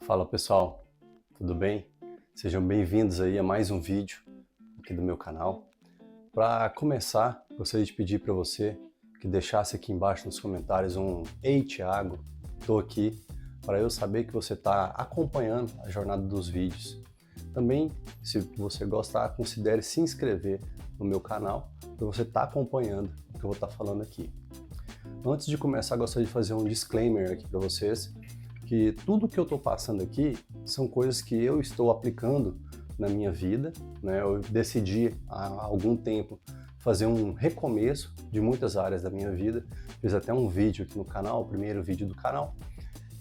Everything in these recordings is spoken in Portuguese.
Fala pessoal, tudo bem? Sejam bem-vindos aí a mais um vídeo aqui do meu canal. Para começar, gostaria de pedir para você que deixasse aqui embaixo nos comentários um "Ei Thiago, estou aqui", para eu saber que você está acompanhando a jornada dos vídeos. Também, se você gostar, considere se inscrever no meu canal para você estar acompanhando o que eu vou estar falando aqui. Antes de começar, gostaria de fazer um disclaimer aqui para vocês, que tudo que eu estou passando aqui são coisas que eu estou aplicando na minha vida, né? Eu decidi há algum tempo fazer um recomeço de muitas áreas da minha vida, fiz até um vídeo aqui no canal, o primeiro vídeo do canal,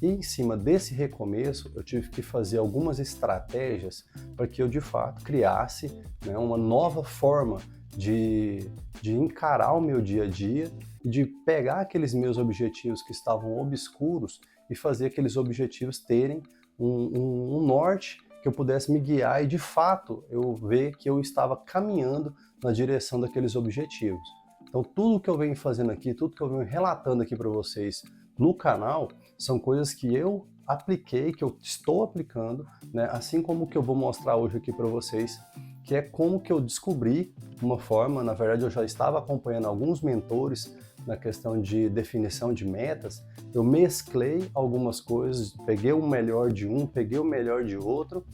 e em cima desse recomeço eu tive que fazer algumas estratégias para que eu de fato criasse, né, uma nova forma de encarar o meu dia a dia e de pegar aqueles meus objetivos que estavam obscuros e fazer aqueles objetivos terem um norte que eu pudesse me guiar e de fato eu ver que eu estava caminhando na direção daqueles objetivos. Então tudo que eu venho fazendo aqui, tudo que eu venho relatando aqui para vocês no canal, são coisas que eu apliquei, que eu estou aplicando, né? Assim como o que eu vou mostrar hoje aqui para vocês, que é como que eu descobri uma forma. Na verdade eu já estava acompanhando alguns mentores na questão de definição de metas, eu mesclei algumas coisas, peguei o melhor de um, peguei o melhor de outro,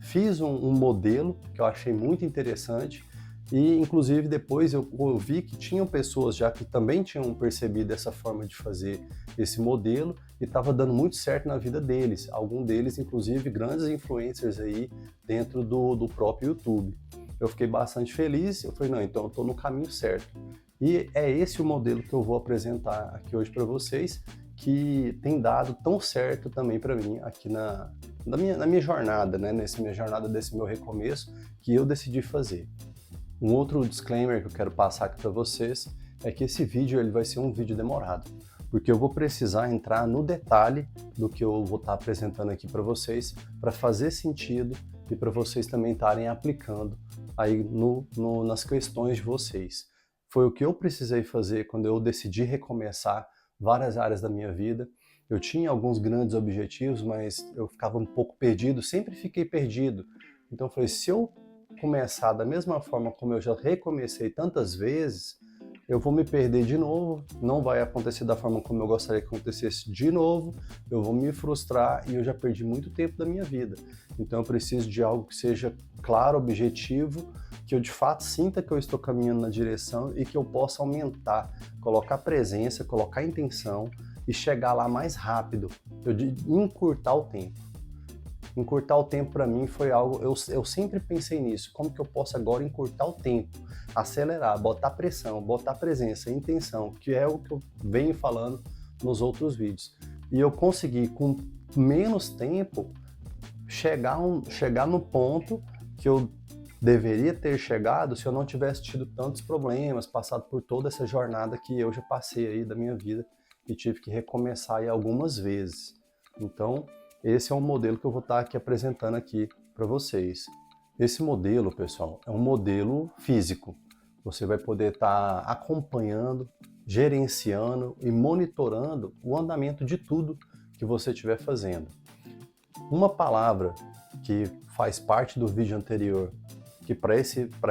fiz um modelo que eu achei muito interessante e inclusive depois eu vi que tinham pessoas já que também tinham percebido essa forma de fazer esse modelo e estava dando muito certo na vida deles, algum deles inclusive grandes influencers aí dentro do próprio YouTube. Eu fiquei bastante feliz, eu falei, não, então eu estou no caminho certo. E é esse o modelo que eu vou apresentar aqui hoje para vocês, que tem dado tão certo também para mim aqui na minha jornada, né? Nessa minha jornada desse meu recomeço que eu decidi fazer. Um outro disclaimer que eu quero passar aqui para vocês é que esse vídeo ele vai ser um vídeo demorado, porque eu vou precisar entrar no detalhe do que eu vou estar apresentando aqui para vocês, para fazer sentido e para vocês também estarem aplicando aí nas questões de vocês. Foi o que eu precisei fazer quando eu decidi recomeçar várias áreas da minha vida. Eu tinha alguns grandes objetivos, mas eu ficava um pouco perdido, sempre fiquei perdido. Então eu falei, se eu começar da mesma forma como eu já recomecei tantas vezes, eu vou me perder de novo, não vai acontecer da forma como eu gostaria que acontecesse de novo, eu vou me frustrar e eu já perdi muito tempo da minha vida. Então eu preciso de algo que seja claro, objetivo, que eu de fato sinta que eu estou caminhando na direção e que eu possa aumentar, colocar presença, colocar intenção e chegar lá mais rápido, encurtar o tempo. Encurtar o tempo para mim foi algo, eu sempre pensei nisso, como que eu posso agora encurtar o tempo, acelerar, botar pressão, botar presença, intenção, que é o que eu venho falando nos outros vídeos. E eu consegui, com menos tempo, chegar no ponto que eu deveria ter chegado se eu não tivesse tido tantos problemas, passado por toda essa jornada que eu já passei aí da minha vida e tive que recomeçar aí algumas vezes. Então, esse é um modelo que eu vou estar aqui apresentando aqui para vocês. Esse modelo, pessoal, é um modelo físico. Você vai poder estar acompanhando, gerenciando e monitorando o andamento de tudo que você estiver fazendo. Uma palavra que faz parte do vídeo anterior, que para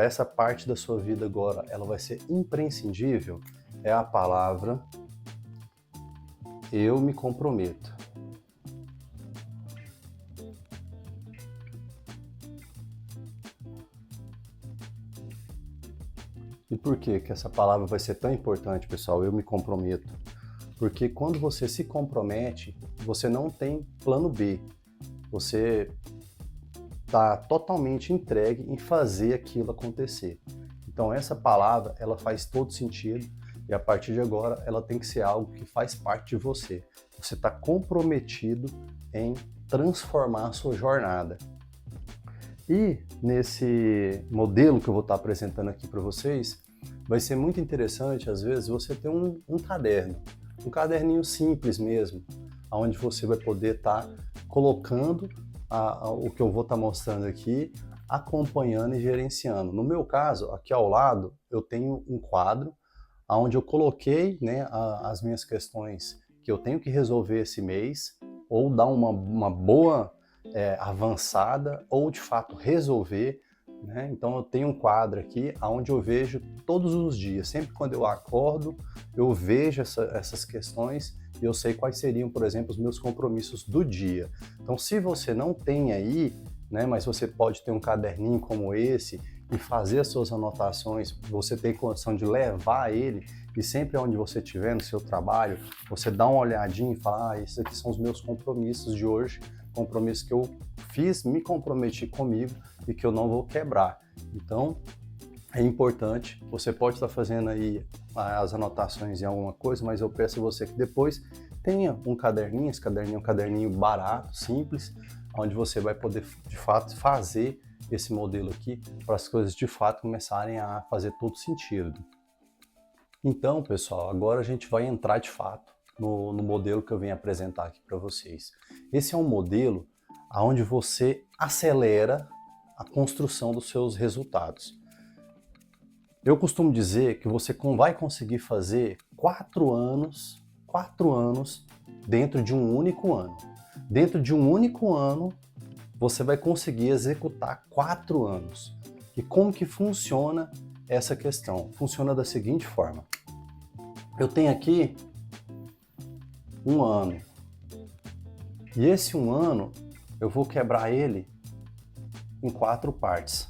essa parte da sua vida agora, ela vai ser imprescindível, é a palavra "eu me comprometo". E por que que essa palavra vai ser tão importante, pessoal? Eu me comprometo. Porque quando você se compromete, você não tem plano B. Você está totalmente entregue em fazer aquilo acontecer. Então essa palavra, ela faz todo sentido e a partir de agora ela tem que ser algo que faz parte de você. Você está comprometido em transformar a sua jornada. E nesse modelo que eu vou estar apresentando aqui para vocês, vai ser muito interessante, às vezes, você ter um caderno, um caderninho simples mesmo, onde você vai poder estar colocando o que eu vou estar mostrando aqui, acompanhando e gerenciando. No meu caso, aqui ao lado, eu tenho um quadro onde eu coloquei, né, as minhas questões que eu tenho que resolver esse mês, ou dar uma boa avançada ou de fato resolver, né? Então eu tenho um quadro aqui onde eu vejo todos os dias, sempre quando eu acordo, eu vejo essas questões e eu sei quais seriam, por exemplo, os meus compromissos do dia. Então, se você não tem aí, né, mas você pode ter um caderninho como esse e fazer as suas anotações, você tem condição de levar ele e sempre onde você estiver no seu trabalho, você dá uma olhadinha e fala, esses aqui são os meus compromissos de hoje, compromissos que eu fiz, me comprometi comigo e que eu não vou quebrar. Então, é importante, você pode estar fazendo aí as anotações em alguma coisa, mas eu peço a você que depois tenha um caderninho, esse caderninho é um caderninho barato, simples, onde você vai poder de fato fazer esse modelo aqui para as coisas de fato começarem a fazer todo sentido. Então, pessoal, agora a gente vai entrar de fato no modelo que eu venho apresentar aqui para vocês. Esse é um modelo onde você acelera a construção dos seus resultados. Eu costumo dizer que você vai conseguir fazer 4 anos dentro de um único ano. Dentro de um único ano, você vai conseguir executar 4 anos. E como que funciona essa questão? Funciona da seguinte forma. Eu tenho aqui um ano. E esse um ano, eu vou quebrar ele em 4 partes.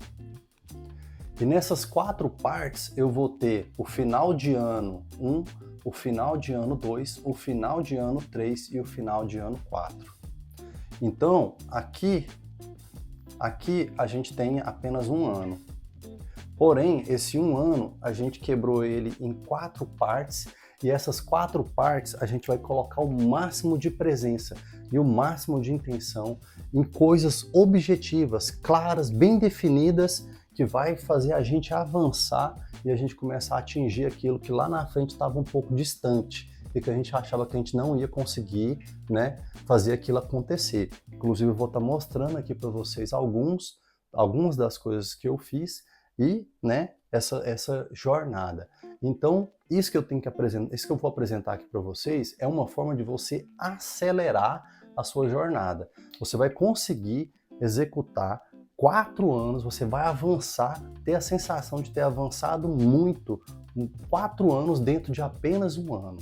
E nessas 4 partes eu vou ter o final de ano 1, o final de ano 2, o final de ano 3 e o final de ano 4. Então, aqui a gente tem apenas um ano. Porém, esse um ano a gente quebrou ele em 4 partes e essas 4 partes a gente vai colocar o máximo de presença e o máximo de intenção em coisas objetivas, claras, bem definidas, que vai fazer a gente avançar e a gente começar a atingir aquilo que lá na frente estava um pouco distante e que a gente achava que a gente não ia conseguir, né, fazer aquilo acontecer. Inclusive eu vou estar mostrando aqui para vocês algumas das coisas que eu fiz e, né, essa jornada. Então, isso que eu tenho que apresentar, isso que eu vou apresentar aqui para vocês é uma forma de você acelerar a sua jornada. Você vai conseguir executar 4 anos, você vai avançar, ter a sensação de ter avançado muito em 4 anos dentro de apenas um ano.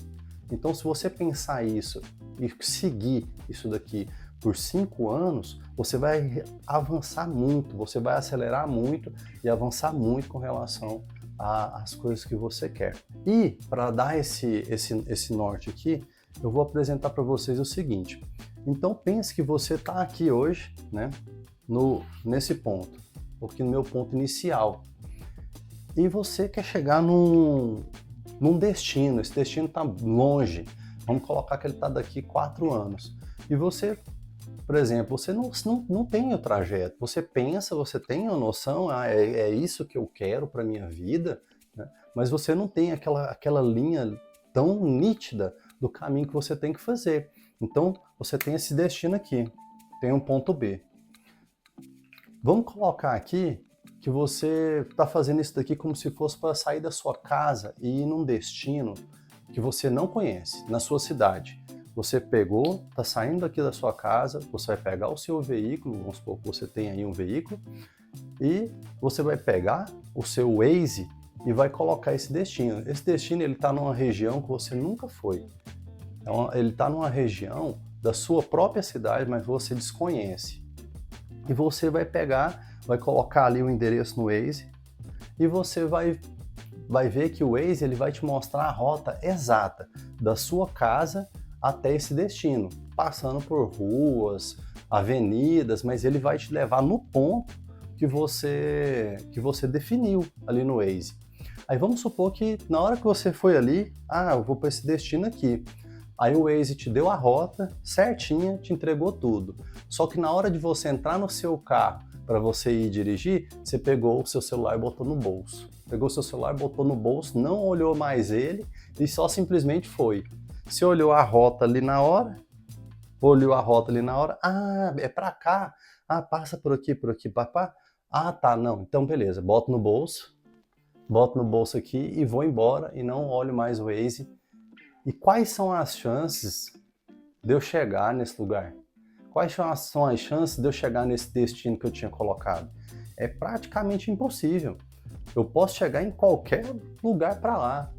Então, se você pensar isso e seguir isso daqui por 5 anos, você vai avançar muito, você vai acelerar muito e avançar muito com relação às coisas que você quer. E, para dar esse norte aqui, eu vou apresentar para vocês o seguinte. Então, pense que você está aqui hoje, né? Nesse ponto, aqui no meu ponto inicial. E você quer chegar num destino, esse destino está longe, vamos colocar que ele está daqui 4 anos. E você, por exemplo, você não tem o trajeto, você pensa, você tem a noção, é isso que eu quero para a minha vida, né? Mas você não tem aquela linha tão nítida do caminho que você tem que fazer. Então, você tem esse destino aqui, tem um ponto B. Vamos colocar aqui que você está fazendo isso daqui como se fosse para sair da sua casa e ir num destino que você não conhece, na sua cidade. Você pegou, está saindo daqui da sua casa, você vai pegar o seu veículo, vamos supor que você tem aí um veículo, e você vai pegar o seu Waze e vai colocar esse destino. Esse destino ele está numa região que você nunca foi. Então, ele está numa região da sua própria cidade, mas você desconhece. E você vai pegar, vai colocar ali o endereço no Waze e você vai ver que o Waze ele vai te mostrar a rota exata da sua casa até esse destino, passando por ruas, avenidas, mas ele vai te levar no ponto que você definiu ali no Waze. Aí vamos supor que na hora que você foi ali, eu vou para esse destino aqui. Aí o Waze te deu a rota certinha, te entregou tudo. Só que na hora de você entrar no seu carro para você ir dirigir, você pegou o seu celular e botou no bolso. Pegou o seu celular, botou no bolso, não olhou mais ele e só simplesmente foi. Você olhou a rota ali na hora, é para cá, passa por aqui, papá. Tá, não, então beleza, boto no bolso aqui e vou embora e não olho mais o Waze. E quais são as chances de eu chegar nesse lugar? Quais são as chances de eu chegar nesse destino que eu tinha colocado? É praticamente impossível. Eu posso chegar em qualquer lugar para lá,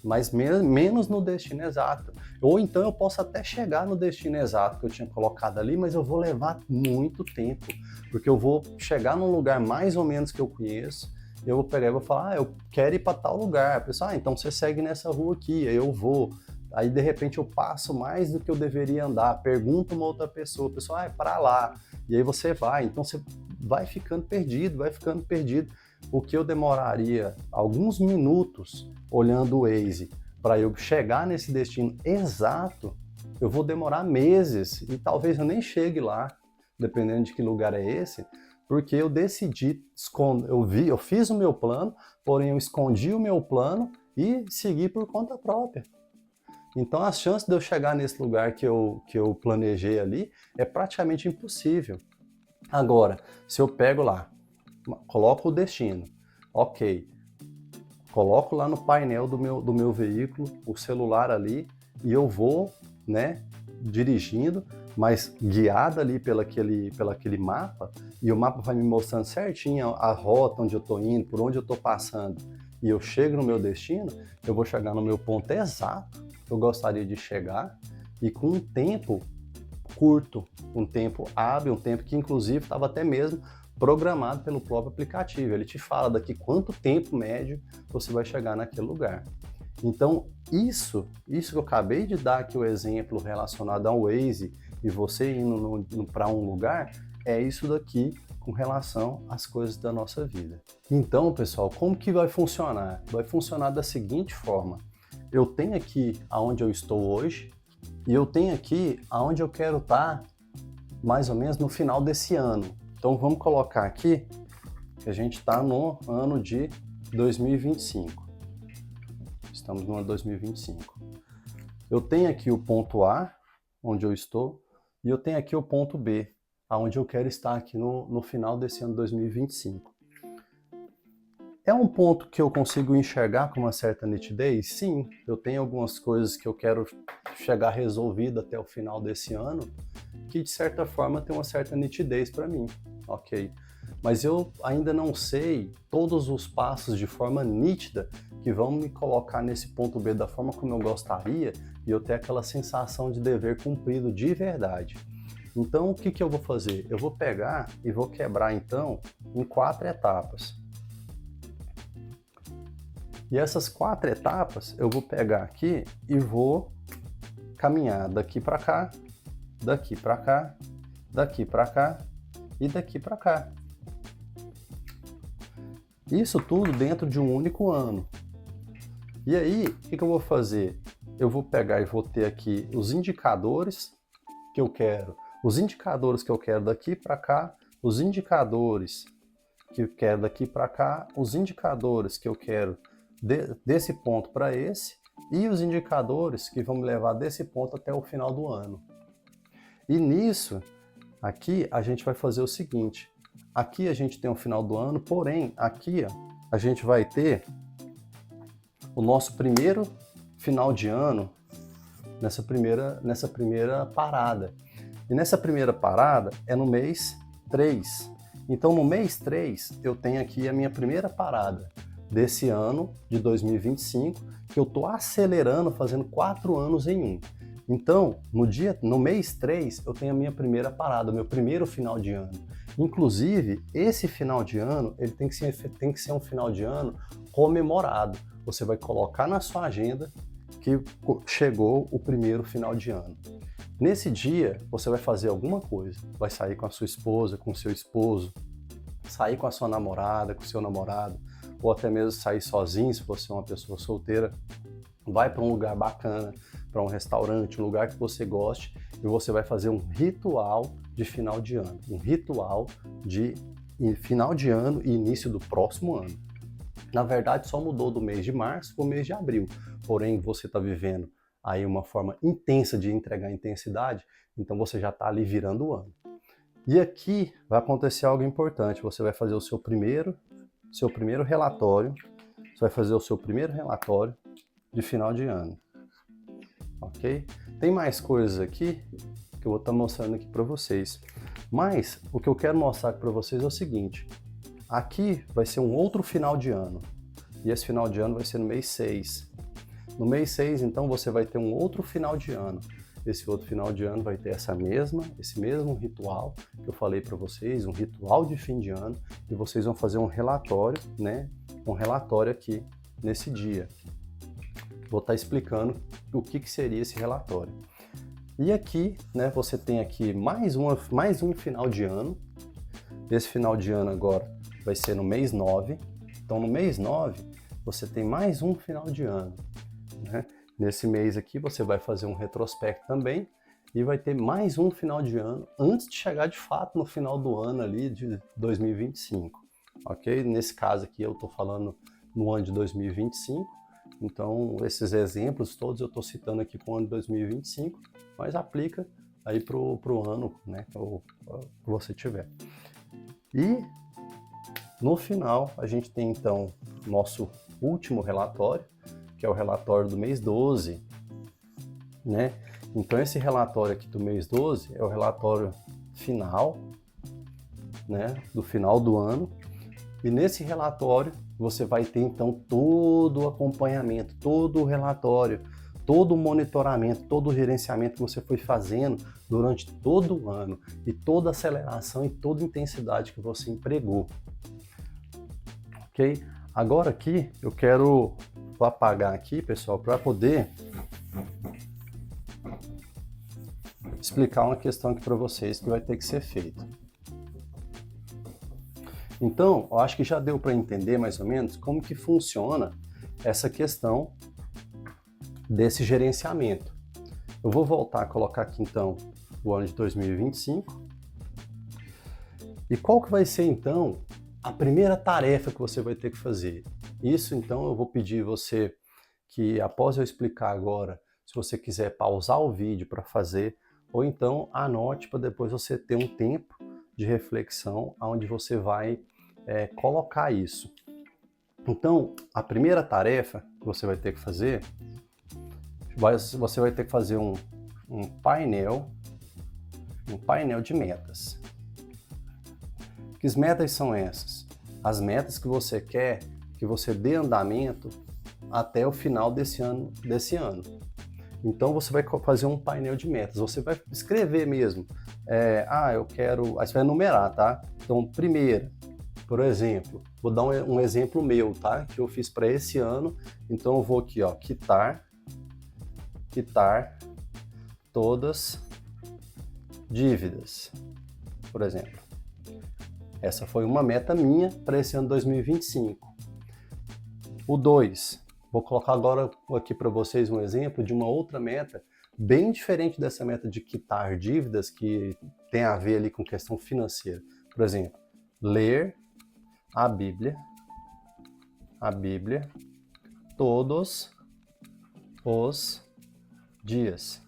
mas menos no destino exato. Ou então eu posso até chegar no destino exato que eu tinha colocado ali, mas eu vou levar muito tempo, porque eu vou chegar num lugar mais ou menos que eu conheço, eu vou pegar e vou falar, eu quero ir para tal lugar. A pessoa, então você segue nessa rua aqui, aí eu vou. Aí de repente eu passo mais do que eu deveria andar, pergunto uma outra pessoa, a pessoa, é para lá. E aí você vai, então você vai ficando perdido, vai ficando perdido. O que eu demoraria alguns minutos olhando o Waze para eu chegar nesse destino exato, eu vou demorar meses e talvez eu nem chegue lá, dependendo de que lugar é esse, porque eu decidi, eu fiz o meu plano, porém eu escondi o meu plano e segui por conta própria. Então as chances de eu chegar nesse lugar que eu planejei ali é praticamente impossível. Agora, se eu pego lá, coloco o destino, ok, coloco lá no painel do meu veículo o celular ali e eu vou, né, dirigindo, mas guiado ali pelo aquele mapa, e o mapa vai me mostrando certinho a rota onde eu estou indo, por onde eu estou passando, e eu chego no meu destino, eu vou chegar no meu ponto exato que eu gostaria de chegar e com um tempo curto, um tempo hábil, um tempo que inclusive estava até mesmo programado pelo próprio aplicativo. Ele te fala daqui quanto tempo médio você vai chegar naquele lugar. Então, isso que eu acabei de dar aqui o exemplo relacionado ao Waze e você indo para um lugar, é isso daqui com relação às coisas da nossa vida. Então, pessoal, como que vai funcionar? Vai funcionar da seguinte forma. Eu tenho aqui aonde eu estou hoje e eu tenho aqui aonde eu quero estar mais ou menos no final desse ano. Então vamos colocar aqui que a gente está no ano de 2025. Estamos no ano 2025. Eu tenho aqui o ponto A, onde eu estou, e eu tenho aqui o ponto B, aonde eu quero estar aqui no final desse ano 2025. É um ponto que eu consigo enxergar com uma certa nitidez? Sim, eu tenho algumas coisas que eu quero chegar resolvido até o final desse ano, que de certa forma tem uma certa nitidez para mim, ok? Mas eu ainda não sei todos os passos de forma nítida que vão me colocar nesse ponto B da forma como eu gostaria e eu ter aquela sensação de dever cumprido de verdade. Então, o que eu vou fazer? Eu vou pegar e vou quebrar então em 4 etapas. E essas 4 etapas eu vou pegar aqui e vou caminhar daqui para cá, daqui para cá, daqui para cá e daqui para cá. Isso tudo dentro de um único ano. E aí, o que eu vou fazer? Eu vou pegar e vou ter aqui os indicadores que eu quero. Os indicadores que eu quero daqui para cá, os indicadores que eu quero daqui para cá, os indicadores que eu quero desse ponto para esse e os indicadores que vão me levar desse ponto até o final do ano. E nisso, aqui a gente vai fazer o seguinte, aqui a gente tem o final do ano, porém aqui a gente vai ter o nosso primeiro final de ano nessa primeira parada. E nessa primeira parada é no mês 3. Então no mês 3 eu tenho aqui a minha primeira parada desse ano de 2025, que eu estou acelerando, fazendo 4 anos em um. Então, no mês 3, eu tenho a minha primeira parada, o meu primeiro final de ano. Inclusive, esse final de ano, ele tem que ser um final de ano comemorado. Você vai colocar na sua agenda que chegou o primeiro final de ano. Nesse dia, você vai fazer alguma coisa. Vai sair com a sua esposa, com o seu esposo, sair com a sua namorada, com o seu namorado, ou até mesmo sair sozinho, se você é uma pessoa solteira. Vai para um lugar bacana, para um restaurante, um lugar que você goste, e você vai fazer um ritual de final de ano. Um ritual de final de ano e início do próximo ano. Na verdade, só mudou do mês de março para o mês de abril. Porém, você está vivendo aí uma forma intensa de entregar intensidade, então você já está ali virando o ano. E aqui vai acontecer algo importante. Você vai fazer o seu primeiro relatório, você vai fazer o seu primeiro relatório de final de ano, ok? Tem mais coisas aqui que eu vou estar mostrando aqui para vocês. Mas o que eu quero mostrar para vocês é o seguinte, aqui vai ser um outro final de ano, e esse final de ano vai ser no mês 6. No mês 6, então, você vai ter um outro final de ano. Esse outro final de ano vai ter esse mesmo ritual que eu falei para vocês, um ritual de fim de ano, e vocês vão fazer um relatório, né? Um relatório aqui nesse dia. Vou estar explicando o que seria esse relatório. E aqui, né, você tem aqui mais um final de ano. Esse final de ano agora vai ser no mês 9. Então, no mês 9, você tem mais um final de ano, né? Nesse mês aqui você vai fazer um retrospecto também e vai ter mais um final de ano antes de chegar de fato no final do ano ali de 2025, ok? Nesse caso aqui eu estou falando no ano de 2025, então esses exemplos todos eu estou citando aqui para o ano de 2025, mas aplica aí para o ano, né, que você tiver. E no final a gente tem então nosso último relatório, que é o relatório do mês 12, né? Então esse relatório aqui do mês 12 é o relatório final, né, do final do ano, e nesse relatório você vai ter então todo o acompanhamento, todo o relatório, todo o monitoramento, todo o gerenciamento que você foi fazendo durante todo o ano, e toda a aceleração e toda a intensidade que você empregou, ok? Agora aqui eu quero apagar aqui, pessoal, para poder explicar uma questão aqui para vocês que vai ter que ser feita. Então, eu acho que já deu para entender mais ou menos como que funciona essa questão desse gerenciamento. Eu vou voltar a colocar aqui então o ano de 2025. E qual que vai ser então a primeira tarefa que você vai ter que fazer? Isso, então, eu vou pedir você que, após eu explicar agora, se você quiser pausar o vídeo para fazer, ou então anote para depois você ter um tempo de reflexão onde você vai colocar isso. Então, a primeira tarefa que você vai ter que fazer, você vai ter que fazer um painel de metas. Que metas são essas? As metas que você quer que você dê andamento até o final desse ano. Então você vai fazer um painel de metas, você vai escrever mesmo, eu quero, aí você vai numerar, tá? Então, primeira, por exemplo, vou dar um exemplo meu, tá? Que eu fiz para esse ano, então eu vou aqui, ó, quitar todas dívidas, por exemplo. Essa foi uma meta minha para esse ano 2025. O 2, vou colocar agora aqui para vocês um exemplo de uma outra meta, bem diferente dessa meta de quitar dívidas, que tem a ver ali com questão financeira. Por exemplo, ler a Bíblia todos os dias.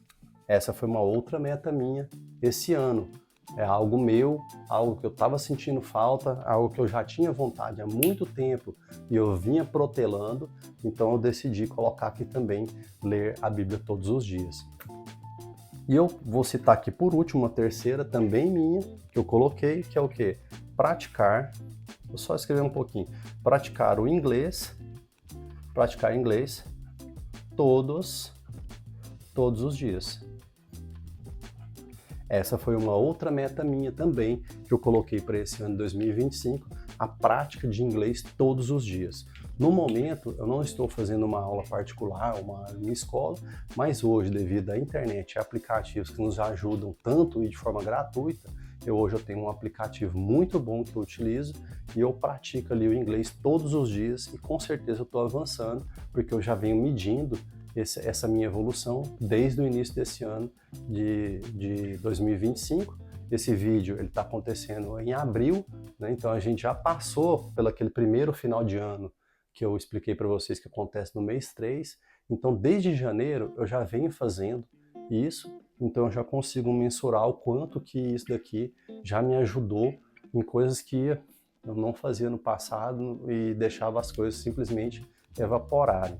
Essa foi uma outra meta minha esse ano. É algo meu, algo que eu estava sentindo falta, algo que eu já tinha vontade há muito tempo e eu vinha protelando, então eu decidi colocar aqui também, ler a Bíblia todos os dias. E eu vou citar aqui por último uma terceira também minha, que eu coloquei, que é o quê? Praticar, vou só escrever um pouquinho, praticar inglês todos os dias. Essa foi uma outra meta minha também, que eu coloquei para esse ano 2025, a prática de inglês todos os dias. No momento, eu não estou fazendo uma aula particular, uma escola, mas hoje, devido à internet e aplicativos que nos ajudam tanto e de forma gratuita, hoje eu tenho um aplicativo muito bom que eu utilizo e eu pratico ali o inglês todos os dias e com certeza eu estou avançando, porque eu já venho medindo essa minha evolução desde o início desse ano de 2025. Esse vídeo está acontecendo em abril, né? Então a gente já passou pelo aquele primeiro final de ano que eu expliquei para vocês que acontece no mês 3. Então desde janeiro eu já venho fazendo isso, então eu já consigo mensurar o quanto que isso daqui já me ajudou em coisas que eu não fazia no passado e deixava as coisas simplesmente evaporarem.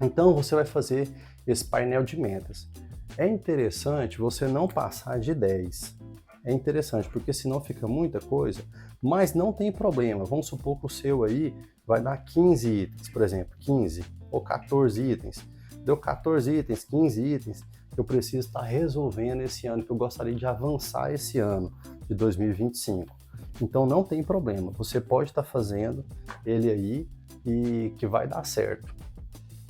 Então você vai fazer esse painel de metas. É interessante você não passar de 10. É interessante, porque senão fica muita coisa, mas não tem problema. Vamos supor que o seu aí vai dar 15 itens, por exemplo, 15 ou 14 itens. Deu 14 itens, 15 itens, eu preciso estar resolvendo esse ano, que eu gostaria de avançar esse ano de 2025. Então não tem problema, você pode estar fazendo ele aí e que vai dar certo.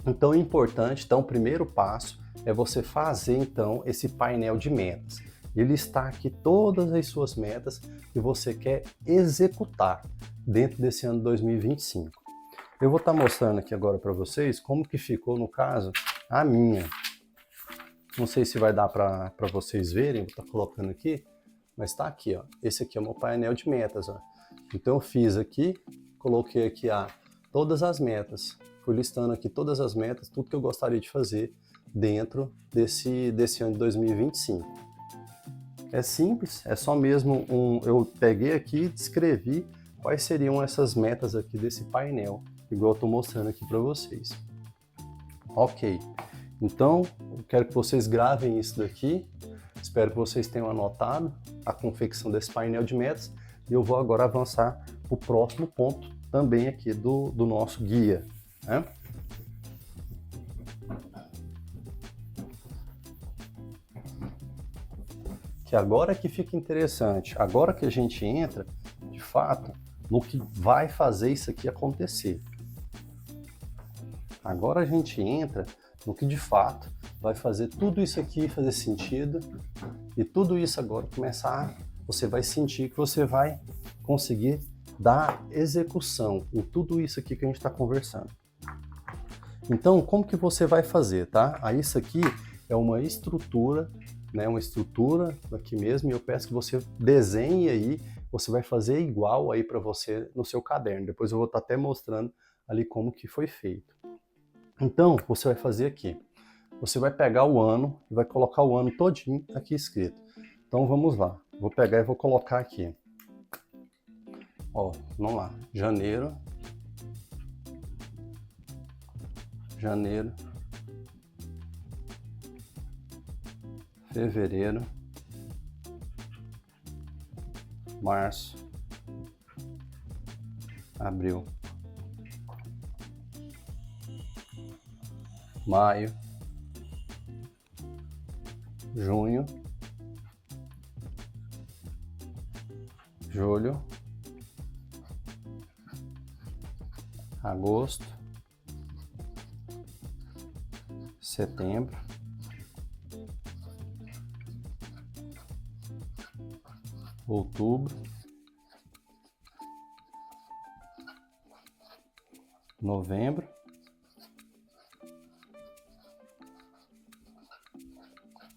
Então o importante, então o primeiro passo é você fazer então esse painel de metas. E listar aqui todas as suas metas que você quer executar dentro desse ano 2025. Eu vou estar mostrando aqui agora para vocês como que ficou, no caso, a minha. Não sei se vai dar para vocês verem, vou estar colocando aqui, mas está aqui, ó. Esse aqui é o meu painel de metas, ó. Então eu fiz aqui, coloquei aqui todas as metas, fui listando aqui todas as metas, tudo que eu gostaria de fazer dentro desse ano de 2025. É simples, é só mesmo eu peguei aqui e descrevi quais seriam essas metas aqui desse painel, igual eu estou mostrando aqui para vocês. Ok, então eu quero que vocês gravem isso daqui, espero que vocês tenham anotado a confecção desse painel de metas e eu vou agora avançar para o próximo ponto também aqui do nosso guia, né? Que agora que fica interessante, agora que a gente entra, de fato, no que vai fazer isso aqui acontecer. Agora a gente entra no que de fato vai fazer tudo isso aqui fazer sentido e tudo isso agora começar, você vai sentir que você vai conseguir dar execução em tudo isso aqui que a gente está conversando. Então, como que você vai fazer, tá? Aí isso aqui é uma estrutura, né, uma estrutura aqui mesmo, e eu peço que você desenhe aí, você vai fazer igual aí para você no seu caderno. Depois eu vou estar até mostrando ali como que foi feito. Então, você vai fazer aqui. Você vai pegar o ano e vai colocar o ano todinho aqui escrito. Então vamos lá. Vou pegar e vou colocar aqui. Ó, vamos lá. Janeiro. Fevereiro, março, abril, maio, junho, julho, agosto, setembro, outubro, novembro,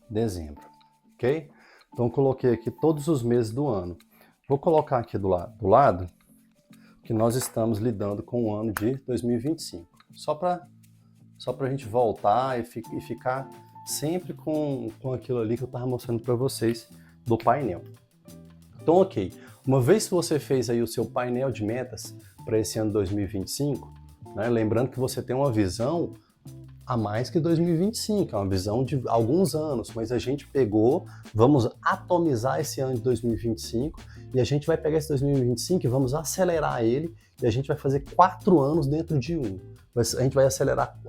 dezembro, ok? Então coloquei aqui todos os meses do ano. Vou colocar aqui do lado que nós estamos lidando com o ano de 2025. Só para a gente voltar e ficar sempre com aquilo ali que eu estava mostrando para vocês do painel. Então, ok. Uma vez que você fez aí o seu painel de metas para esse ano 2025, né, lembrando que você tem uma visão a mais que 2025, é uma visão de alguns anos, mas a gente vamos atomizar esse ano de 2025 e a gente vai pegar esse 2025 e vamos acelerar ele e a gente vai fazer 4 anos dentro de um. A gente vai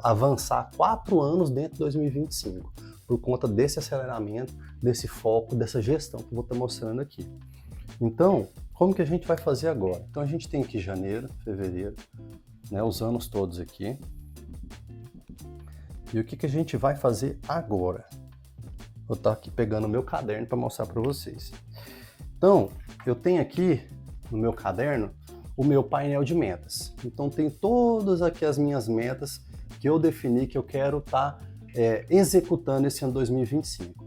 avançar 4 anos dentro de 2025, por conta desse aceleramento, desse foco, dessa gestão que eu vou estar mostrando aqui. Então, como que a gente vai fazer agora? Então a gente tem aqui janeiro, fevereiro, né, os anos todos aqui. E o que a gente vai fazer agora? Vou estar aqui pegando o meu caderno para mostrar para vocês. Então, eu tenho aqui no meu caderno o meu painel de metas. Então tem todas aqui as minhas metas que eu defini que eu quero estar executando esse ano 2025.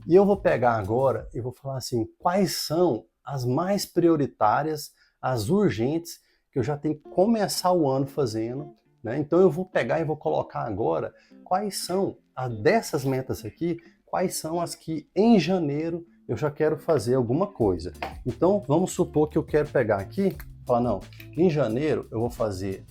E eu vou pegar agora e vou falar assim, quais são as mais prioritárias, as urgentes, que eu já tenho que começar o ano fazendo, né? Então eu vou pegar e vou colocar agora quais são dessas metas aqui, quais são as que em janeiro eu já quero fazer alguma coisa. Então vamos supor que eu quero pegar aqui, falar não, em janeiro eu vou fazer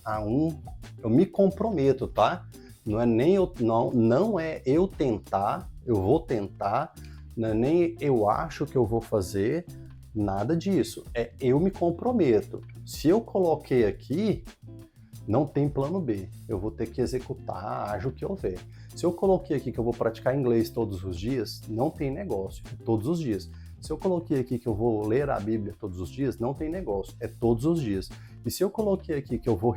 eu me comprometo, tá? Não é eu tentar, eu vou tentar, não é nem eu acho que eu vou fazer, nada disso. É eu me comprometo. Se eu coloquei aqui, não tem plano B. Eu vou ter que executar, haja o que houver. Se eu coloquei aqui que eu vou praticar inglês todos os dias, não tem negócio, é todos os dias. Se eu coloquei aqui que eu vou ler a Bíblia todos os dias, não tem negócio, é todos os dias. E se eu coloquei aqui que eu vou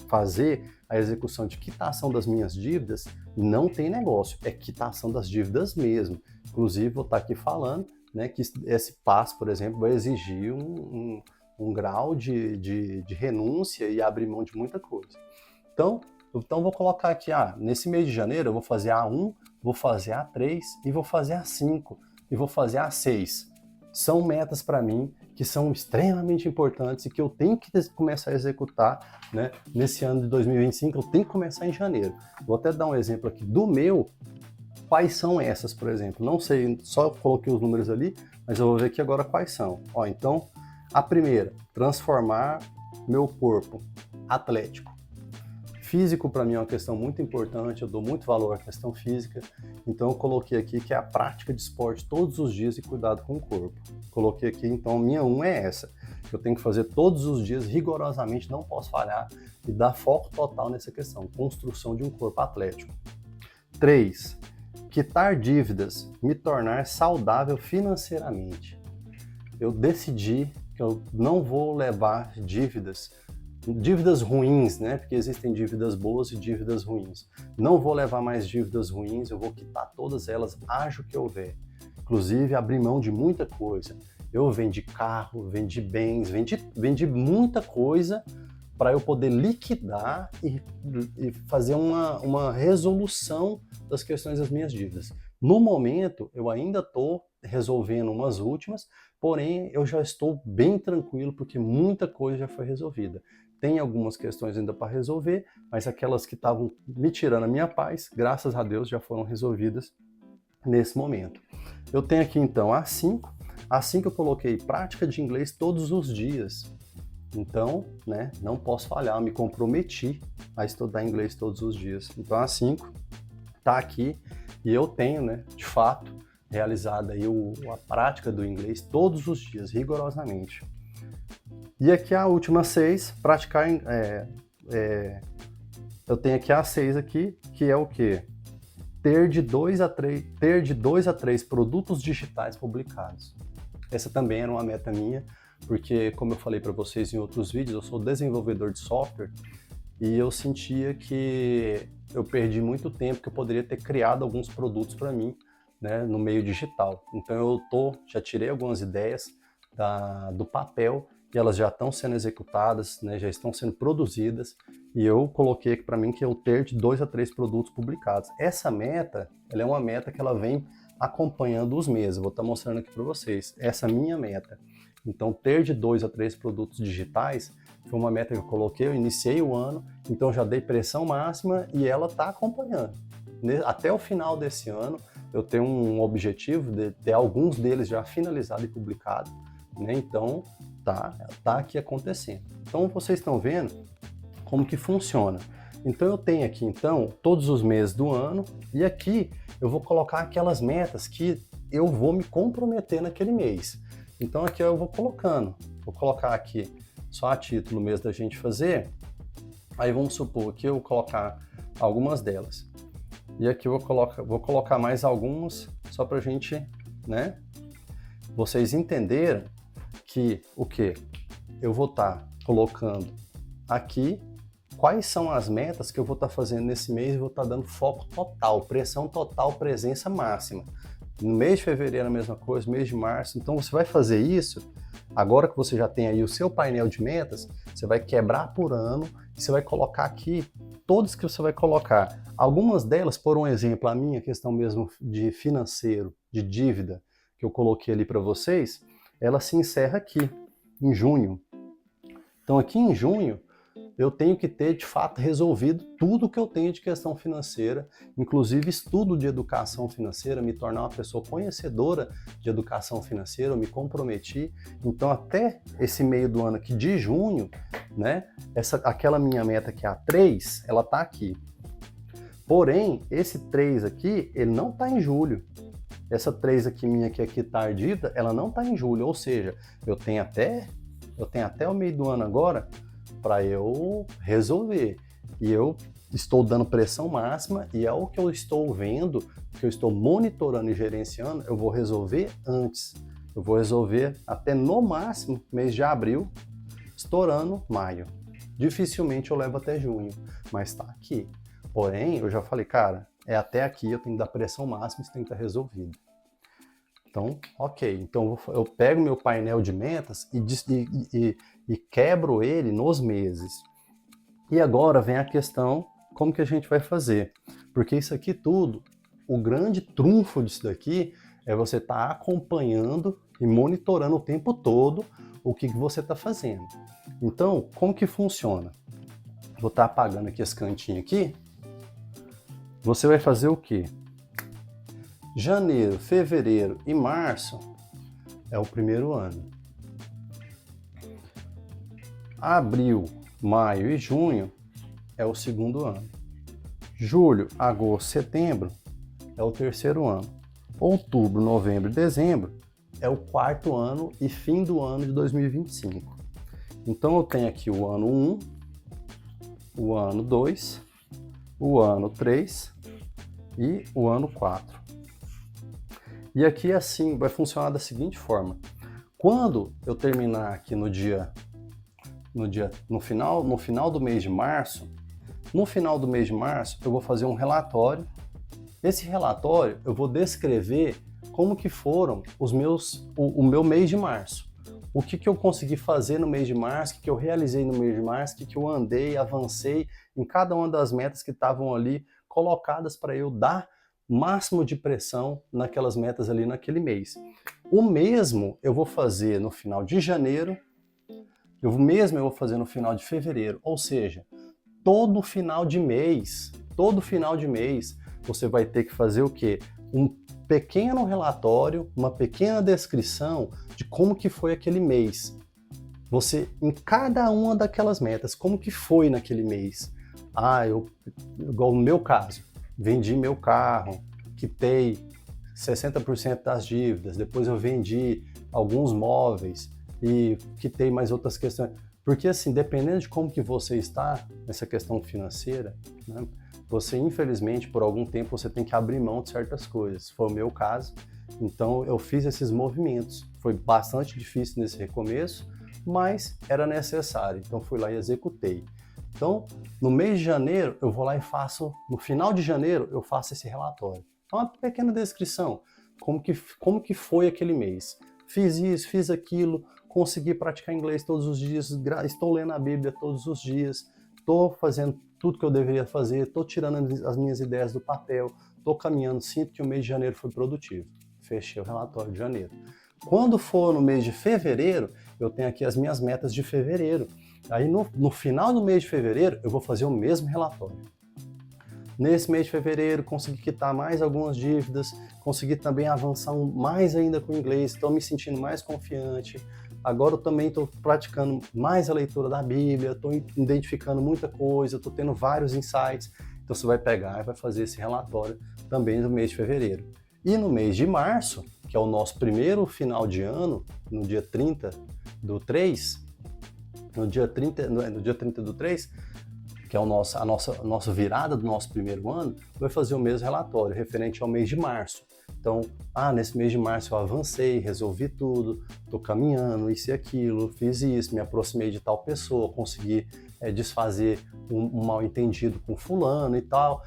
fazer a execução de quitação das minhas dívidas, não tem negócio, é quitação das dívidas mesmo. Inclusive, vou estar aqui falando, né, que esse passo, por exemplo, vai exigir um grau de renúncia e abrir mão de muita coisa. Então vou colocar aqui, nesse mês de janeiro eu vou fazer A1, vou fazer A3 e vou fazer A5 e vou fazer A6. São metas para mim que são extremamente importantes e que eu tenho que começar a executar, né? Nesse ano de 2025, eu tenho que começar em janeiro. Vou até dar um exemplo aqui do meu. Quais são essas, por exemplo? Não sei, só coloquei os números ali, mas eu vou ver aqui agora quais são. Então, a primeira, transformar meu corpo atlético. Físico para mim é uma questão muito importante, eu dou muito valor à questão física, então eu coloquei aqui que é a prática de esporte todos os dias e cuidado com o corpo. Coloquei aqui, então, minha 1 é essa, que eu tenho que fazer todos os dias, rigorosamente, não posso falhar, e dar foco total nessa questão, construção de um corpo atlético. 3. Quitar dívidas, me tornar saudável financeiramente. Eu decidi que eu não vou levar dívidas ruins, né? Porque existem dívidas boas e dívidas ruins. Não vou levar mais dívidas ruins, eu vou quitar todas elas, haja o que houver. Inclusive, abrir mão de muita coisa. Eu vendi carro, vendi bens, vendi muita coisa para eu poder liquidar e fazer uma resolução das questões das minhas dívidas. No momento, eu ainda estou resolvendo umas últimas, porém eu já estou bem tranquilo porque muita coisa já foi resolvida. Tem algumas questões ainda para resolver, mas aquelas que estavam me tirando a minha paz, graças a Deus, já foram resolvidas nesse momento. Eu tenho aqui então a 5. A 5 eu coloquei prática de inglês todos os dias. Então, né, não posso falhar, eu me comprometi a estudar inglês todos os dias. Então a 5 está aqui e eu tenho, né, de fato, realizado aí a prática do inglês todos os dias, rigorosamente. E aqui a última 6, praticar, eu tenho aqui a 6 aqui, que é o quê? Ter de 2 a 3 produtos digitais publicados. Essa também era uma meta minha, porque como eu falei para vocês em outros vídeos, eu sou desenvolvedor de software e eu sentia que eu perdi muito tempo, que eu poderia ter criado alguns produtos para mim, né, no meio digital. Então já tirei algumas ideias do papel e elas já estão sendo executadas, né, já estão sendo produzidas, e eu coloquei aqui para mim que eu ter de 2 a 3 produtos publicados. Essa meta, ela é uma meta que ela vem acompanhando os meses, vou estar mostrando aqui para vocês, essa é a minha meta. Então, ter de 2 a 3 produtos digitais foi uma meta que eu coloquei, eu iniciei o ano, então já dei pressão máxima e ela está acompanhando. Até o final desse ano, eu tenho um objetivo de ter alguns deles já finalizado e publicado, né? Então, tá aqui acontecendo. Então, vocês estão vendo como que funciona. Então, eu tenho aqui, então, todos os meses do ano, e aqui eu vou colocar aquelas metas que eu vou me comprometer naquele mês. Então, aqui eu vou colocar aqui só a título mesmo da gente fazer. Aí, vamos supor que eu vou colocar algumas delas. E aqui eu vou colocar mais algumas, só pra gente, né, vocês entenderem que o que eu vou estar colocando aqui, quais são as metas que eu vou estar fazendo nesse mês e vou estar dando foco total, pressão total, presença máxima. No mês de fevereiro a mesma coisa, mês de março. Então você vai fazer isso, agora que você já tem aí o seu painel de metas, você vai quebrar por ano e você vai colocar aqui todas que você vai colocar. Algumas delas, por um exemplo, a minha questão mesmo de financeiro, de dívida, que eu coloquei ali para vocês, ela se encerra aqui, em junho. Então aqui em junho, eu tenho que ter, de fato, resolvido tudo que eu tenho de questão financeira, inclusive estudo de educação financeira, me tornar uma pessoa conhecedora de educação financeira, eu me comprometi. Então, até esse meio do ano aqui de junho, né, aquela minha meta que é a 3, ela tá aqui. Porém, esse 3 aqui, ele não está em julho. Essa 3 aqui minha que aqui está ardida, ela não está em julho, ou seja, eu tenho até o meio do ano agora para eu resolver. E eu estou dando pressão máxima e é o que eu estou vendo, que eu estou monitorando e gerenciando, eu vou resolver antes. Eu vou resolver até no máximo mês de abril, estourando maio. Dificilmente eu levo até junho, mas está aqui. Porém, eu já falei, cara, é até aqui, eu tenho que dar pressão máxima, isso tem que estar resolvido. Então, ok. Então eu pego meu painel de metas e quebro ele nos meses. E agora vem a questão, como que a gente vai fazer? Porque isso aqui tudo, o grande trunfo disso daqui é você estar acompanhando e monitorando o tempo todo o que você está fazendo. Então, como que funciona? Vou estar apagando aqui esse cantinho aqui. Você vai fazer o quê? Janeiro, fevereiro e março é o primeiro ano. Abril, maio e junho é o segundo ano. Julho, agosto, setembro é o terceiro ano. Outubro, novembro e dezembro é o quarto ano e fim do ano de 2025. Então eu tenho aqui o ano 1, o ano 2, o ano 3 e o ano 4. E aqui assim vai funcionar da seguinte forma. Quando eu terminar aqui no final do mês de março, eu vou fazer um relatório. Esse relatório eu vou descrever como que foram o meu mês de março. O que eu consegui fazer no mês de março, o que eu realizei no mês de março, o que eu andei, avancei em cada uma das metas que estavam ali colocadas para eu dar máximo de pressão naquelas metas ali naquele mês. O mesmo eu vou fazer no final de janeiro, eu vou fazer no final de fevereiro, ou seja, todo final de mês, você vai ter que fazer o quê? Um pequeno relatório, uma pequena descrição de como que foi aquele mês. Você, em cada uma daquelas metas, como que foi naquele mês? Igual no meu caso, vendi meu carro, quitei 60% das dívidas, depois eu vendi alguns móveis e quitei mais outras questões. Porque assim, dependendo de como que você está nessa questão financeira, né, você infelizmente por algum tempo você tem que abrir mão de certas coisas. Foi o meu caso, então eu fiz esses movimentos. Foi bastante difícil nesse recomeço, mas era necessário, então fui lá e executei. Então, no mês de janeiro, eu vou lá e faço, no final de janeiro, eu faço esse relatório. Então, uma pequena descrição, como que foi aquele mês. Fiz isso, fiz aquilo, consegui praticar inglês todos os dias, estou lendo a Bíblia todos os dias, estou fazendo tudo que eu deveria fazer, estou tirando as minhas ideias do papel, estou caminhando, sinto que o mês de janeiro foi produtivo. Fechei o relatório de janeiro. Quando for no mês de fevereiro, eu tenho aqui as minhas metas de fevereiro. Aí no final do mês de fevereiro, eu vou fazer o mesmo relatório. Nesse mês de fevereiro, consegui quitar mais algumas dívidas, consegui também avançar mais ainda com o inglês, estou me sentindo mais confiante. Agora eu também estou praticando mais a leitura da Bíblia, estou identificando muita coisa, estou tendo vários insights. Então você vai pegar e vai fazer esse relatório também no mês de fevereiro. E no mês de março, que é o nosso primeiro final de ano, no dia 30 do 3, no dia 30 do 3, que é a nossa virada do nosso primeiro ano, vai fazer o mesmo relatório, referente ao mês de março. Então, nesse mês de março eu avancei, resolvi tudo, estou caminhando, isso e aquilo, fiz isso, me aproximei de tal pessoa, consegui desfazer um mal-entendido com fulano e tal.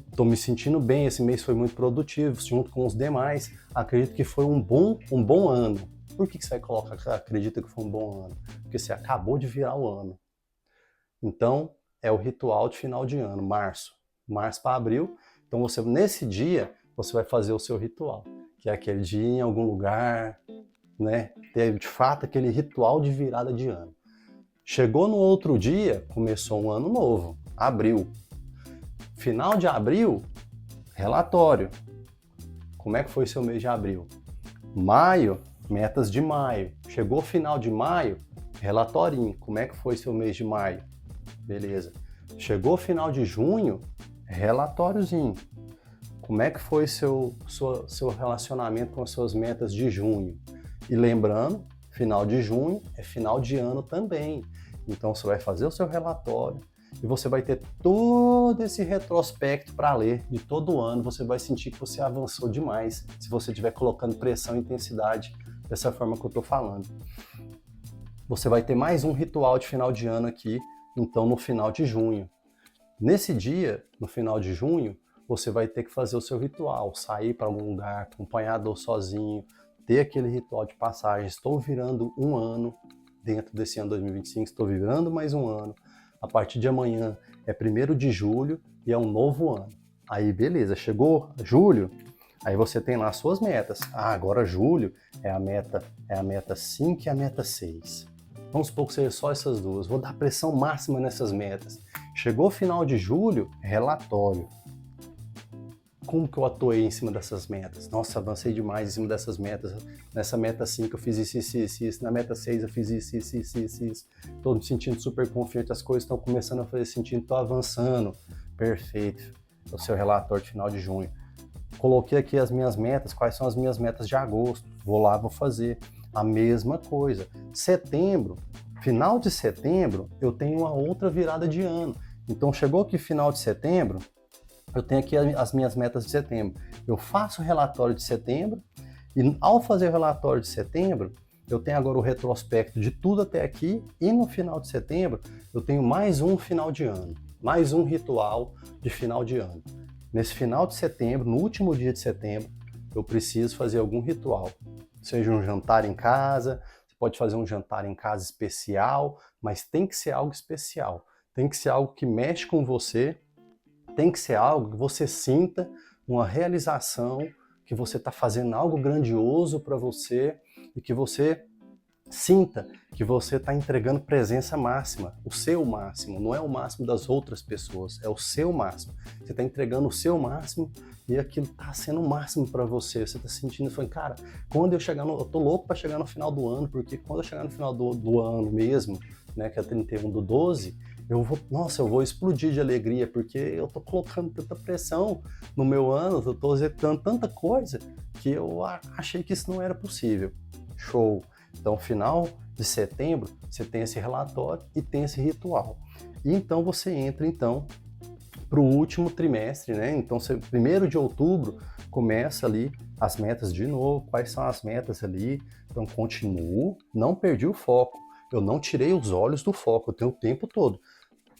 Estou me sentindo bem, esse mês foi muito produtivo, junto com os demais. Acredito que foi um bom ano. Por que você vai colocar acredita que foi um bom ano? Porque você acabou de virar o ano. Então, é o ritual de final de ano, março para abril. Então, nesse dia, você vai fazer o seu ritual, que é aquele dia em algum lugar, né? Ter de fato aquele ritual de virada de ano. Chegou no outro dia, começou um ano novo, abril. Final de abril, relatório. Como é que foi seu mês de abril? Maio, metas de maio. Chegou final de maio, relatorinho. Como é que foi seu mês de maio? Beleza. Chegou final de junho, relatóriozinho. Como é que foi seu relacionamento com as suas metas de junho? E lembrando, final de junho é final de ano também. Então você vai fazer o seu relatório e você vai ter todo esse retrospecto para ler de todo o ano. Você vai sentir que você avançou demais se você estiver colocando pressão e intensidade dessa forma que eu estou falando. Você vai ter mais um ritual de final de ano aqui, então no final de junho. Nesse dia, no final de junho, você vai ter que fazer o seu ritual, sair para algum lugar, acompanhado ou sozinho, ter aquele ritual de passagem. Estou virando um ano dentro desse ano 2025, estou virando mais um ano. A partir de amanhã é 1º de julho e é um novo ano. Aí beleza, chegou julho, aí você tem lá as suas metas. Agora julho é a meta 5 e a meta 6. Vamos supor que seja só essas duas. Vou dar pressão máxima nessas metas. Chegou o final de julho, relatório. Como que eu atuei em cima dessas metas? Nossa, avancei demais em cima dessas metas. Nessa meta 5 eu fiz isso. Na meta 6 eu fiz isso. Estou me sentindo super confiante, as coisas estão começando a fazer sentido, estou avançando. Perfeito. É o seu relatório de final de junho. Coloquei aqui as minhas metas, quais são as minhas metas de agosto. Vou lá, vou fazer a mesma coisa. Setembro, final de setembro, eu tenho uma outra virada de ano. Então chegou aqui final de setembro, eu tenho aqui as minhas metas de setembro. Eu faço o relatório de setembro e ao fazer o relatório de setembro, eu tenho agora o retrospecto de tudo até aqui e no final de setembro eu tenho mais um final de ano, mais um ritual de final de ano. Nesse final de setembro, no último dia de setembro, eu preciso fazer algum ritual. Seja um jantar em casa, você pode fazer um jantar em casa especial, mas tem que ser algo especial. Tem que ser algo que mexe com você, tem que ser algo que você sinta uma realização, que você está fazendo algo grandioso para você e que você sinta que você está entregando presença máxima, o seu máximo, não é o máximo das outras pessoas, é o seu máximo. Você está entregando o seu máximo e aquilo está sendo o máximo para você. Você está sentindo, falando, cara, quando eu chegar eu tô louco para chegar no final do ano, porque quando eu chegar no final do ano mesmo, né, que é 31/12, eu vou explodir de alegria, porque eu tô colocando tanta pressão no meu ano, eu tô executando tanta coisa que eu achei que isso não era possível. Show! Então, final de setembro, você tem esse relatório e tem esse ritual. E então você entra para o último trimestre, né? Então, 1º de outubro começa ali as metas de novo. Quais são as metas ali? Então, continuo, não perdi o foco. Eu não tirei os olhos do foco, eu tenho o tempo todo.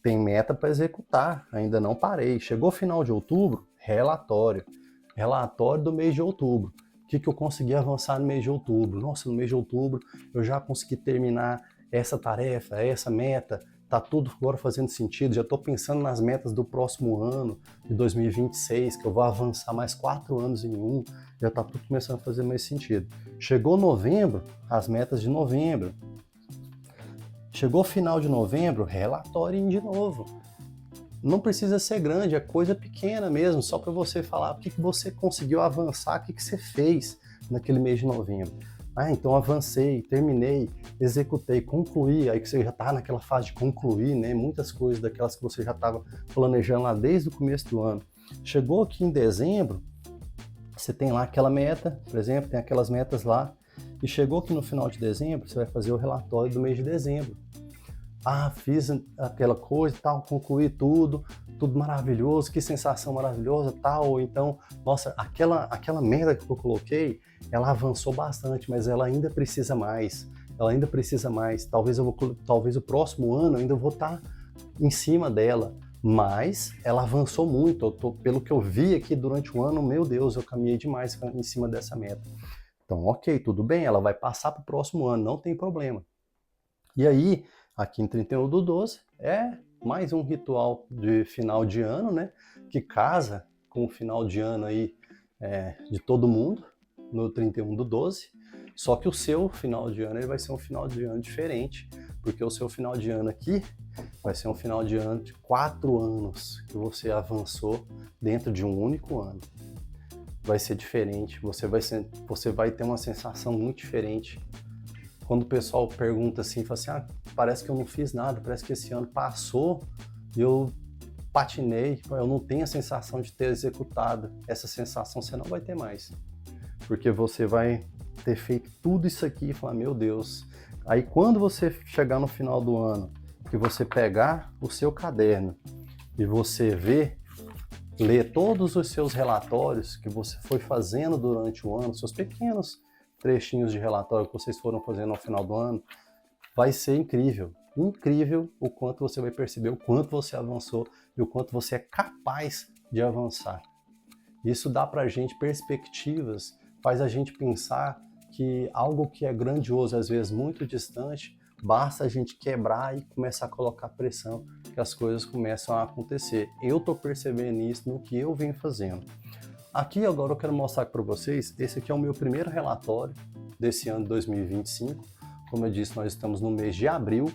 Tem meta para executar, ainda não parei. Chegou final de outubro, relatório. Relatório do mês de outubro. O que eu consegui avançar no mês de outubro? Nossa, no mês de outubro eu já consegui terminar essa tarefa, essa meta. Tá tudo agora fazendo sentido. Já estou pensando nas metas do próximo ano, de 2026, que eu vou avançar mais 4 anos em um. Já está tudo começando a fazer mais sentido. Chegou novembro, as metas de novembro. Chegou final de novembro, relatório de novo. Não precisa ser grande, é coisa pequena mesmo, só para você falar o que você conseguiu avançar, o que você fez naquele mês de novembro. Então avancei, terminei, executei, concluí, aí que você já está naquela fase de concluir, né? Muitas coisas daquelas que você já estava planejando lá desde o começo do ano. Chegou aqui em dezembro, você tem lá aquela meta, por exemplo, tem aquelas metas lá, e chegou aqui no final de dezembro, você vai fazer o relatório do mês de dezembro. Fiz aquela coisa e tal, concluí tudo maravilhoso, que sensação maravilhosa, tal. Então, nossa, aquela merda que eu coloquei, ela avançou bastante, mas ela ainda precisa mais. Talvez o próximo ano eu ainda vou estar em cima dela, mas ela avançou muito. Pelo que eu vi aqui durante o ano, meu Deus, eu caminhei demais em cima dessa meta. Então, ok, tudo bem, ela vai passar para o próximo ano, não tem problema. E aí, aqui em 31/12, é mais um ritual de final de ano, né? Que casa com o final de ano aí de todo mundo, no 31/12. Só que o seu final de ano ele vai ser um final de ano diferente, porque o seu final de ano aqui vai ser um final de ano de 4 anos que você avançou dentro de um único ano. Vai ser diferente, você vai ter uma sensação muito diferente. Quando o pessoal pergunta assim, fala assim, parece que eu não fiz nada, parece que esse ano passou e eu patinei, eu não tenho a sensação de ter executado. Essa sensação você não vai ter mais. Porque você vai ter feito tudo isso aqui e falar, meu Deus. Aí quando você chegar no final do ano, que você pegar o seu caderno e você ler todos os seus relatórios que você foi fazendo durante o ano, seus pequenos trechinhos de relatório que vocês foram fazendo ao final do ano, vai ser incrível. Incrível o quanto você vai perceber, o quanto você avançou e o quanto você é capaz de avançar. Isso dá pra gente perspectivas, faz a gente pensar que algo que é grandioso, às vezes muito distante, basta a gente quebrar e começar a colocar pressão, que as coisas começam a acontecer. Eu tô percebendo isso no que eu venho fazendo. Aqui agora eu quero mostrar para vocês, esse aqui é o meu primeiro relatório desse ano de 2025. Como eu disse, nós estamos no mês de abril,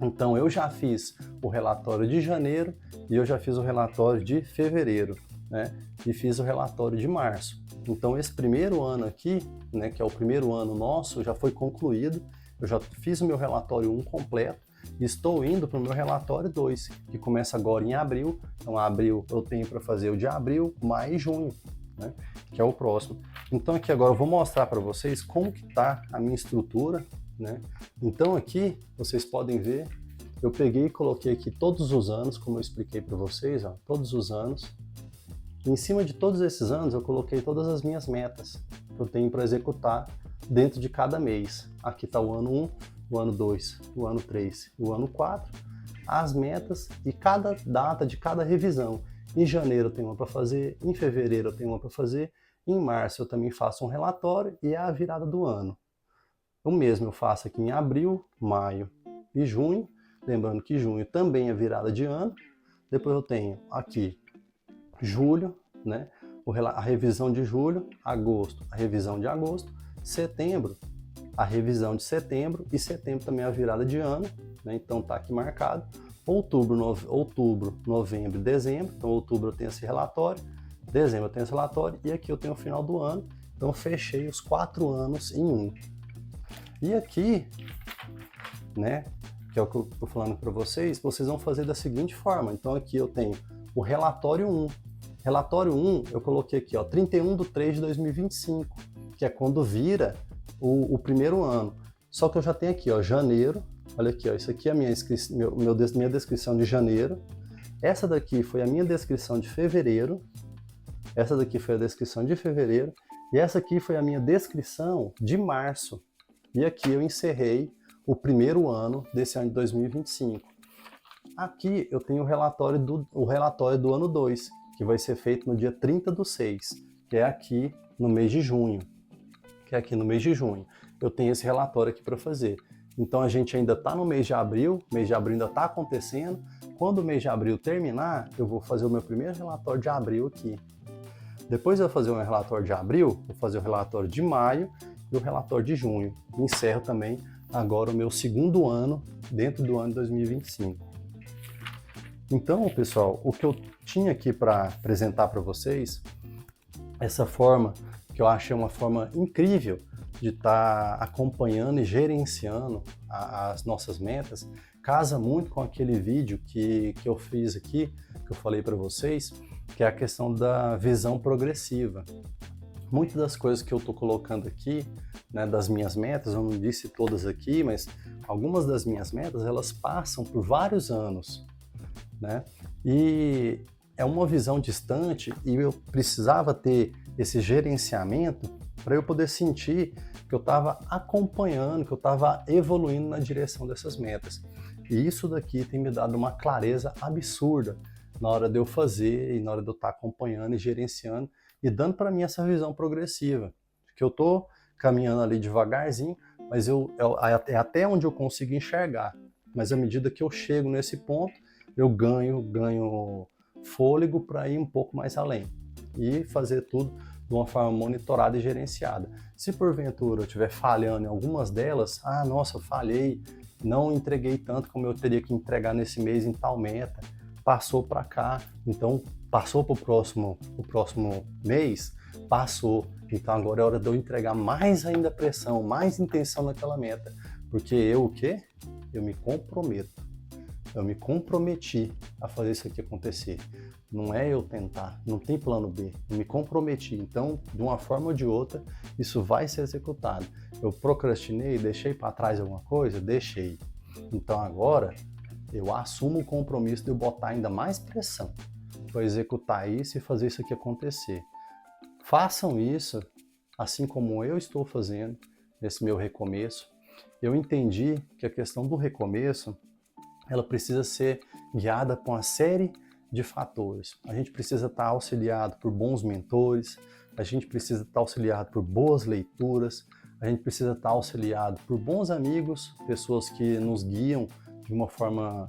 então eu já fiz o relatório de janeiro e eu já fiz o relatório de fevereiro, né? E fiz o relatório de março. Então esse primeiro ano aqui, né, que é o primeiro ano nosso, já foi concluído. Eu já fiz o meu relatório 1 completo e estou indo para o meu relatório 2, que começa agora em abril. Então abril eu tenho para fazer o de abril, maio e junho, né, que é o próximo. Então aqui agora eu vou mostrar para vocês como que está a minha estrutura, né? Então aqui vocês podem ver, eu peguei e coloquei aqui todos os anos, como eu expliquei para vocês, ó, todos os anos. E em cima de todos esses anos eu coloquei todas as minhas metas que eu tenho para executar dentro de cada mês. Aqui está o ano 1, o ano 2, o ano 3 e o ano 4, as metas e cada data de cada revisão. Em janeiro eu tenho uma para fazer, em fevereiro eu tenho uma para fazer, em março eu também faço um relatório e é a virada do ano. O mesmo eu faço aqui em abril, maio e junho, lembrando que junho também é virada de ano. Depois eu tenho aqui julho, né, a revisão de julho, agosto, a revisão de agosto, setembro, a revisão de setembro e setembro também é a virada de ano, né, então tá aqui marcado. Outubro, novembro e dezembro, então outubro eu tenho esse relatório, dezembro eu tenho esse relatório e aqui eu tenho o final do ano, então eu fechei os 4 anos em um. E aqui, né, que é o que eu estou falando para vocês, vocês vão fazer da seguinte forma. Então aqui eu tenho o relatório 1. Relatório 1 eu coloquei aqui, ó, 31/3/2025, que é quando vira o primeiro ano. Só que eu já tenho aqui, ó, janeiro. Olha aqui, ó, isso aqui é a minha descrição de janeiro. Essa daqui foi a minha descrição de fevereiro. Essa daqui foi a descrição de fevereiro. E essa aqui foi a minha descrição de março. E aqui eu encerrei o primeiro ano desse ano de 2025. Aqui eu tenho o relatório do ano 2, que vai ser feito no dia 30/6, que é aqui no mês de junho. Eu tenho esse relatório aqui para fazer. Então a gente ainda está no mês de abril, o mês de abril ainda está acontecendo. Quando o mês de abril terminar, eu vou fazer o meu primeiro relatório de abril aqui. Depois de eu fazer o meu relatório de abril, vou fazer o relatório de maio e o relatório de junho. Encerro também agora o meu segundo ano dentro do ano de 2025. Então, pessoal, o que eu tinha aqui para apresentar para vocês, essa forma que eu achei uma forma incrível de estar acompanhando e gerenciando as nossas metas, casa muito com aquele vídeo que eu fiz aqui, que eu falei para vocês, que é a questão da visão progressiva. Muitas das coisas que eu estou colocando aqui, né, das minhas metas, eu não disse todas aqui, mas algumas das minhas metas, elas passam por vários anos, né? E é uma visão distante e eu precisava ter esse gerenciamento para eu poder sentir que eu estava acompanhando, que eu estava evoluindo na direção dessas metas. E isso daqui tem me dado uma clareza absurda na hora de eu fazer e na hora de eu estar acompanhando e gerenciando e dando para mim essa visão progressiva, que eu estou caminhando ali devagarzinho, mas é até onde eu consigo enxergar. Mas à medida que eu chego nesse ponto, eu ganho fôlego para ir um pouco mais além e fazer tudo de uma forma monitorada e gerenciada. Se porventura eu estiver falhando em algumas delas, nossa, eu falhei, não entreguei tanto como eu teria que entregar nesse mês em tal meta, passou para cá, então passou para o próximo mês, passou, então agora é hora de eu entregar mais ainda pressão, mais intenção naquela meta, porque eu o quê? Eu me comprometo. Eu me comprometi a fazer isso aqui acontecer. Não é eu tentar, não tem plano B. Eu me comprometi. Então, de uma forma ou de outra, isso vai ser executado. Eu procrastinei, deixei para trás alguma coisa? Deixei. Então agora, eu assumo o compromisso de eu botar ainda mais pressão para executar isso e fazer isso aqui acontecer. Façam isso, assim como eu estou fazendo nesse meu recomeço. Eu entendi que a questão do recomeço, ela precisa ser guiada por uma série de fatores. A gente precisa estar auxiliado por bons mentores, a gente precisa estar auxiliado por boas leituras, a gente precisa estar auxiliado por bons amigos, pessoas que nos guiam de uma forma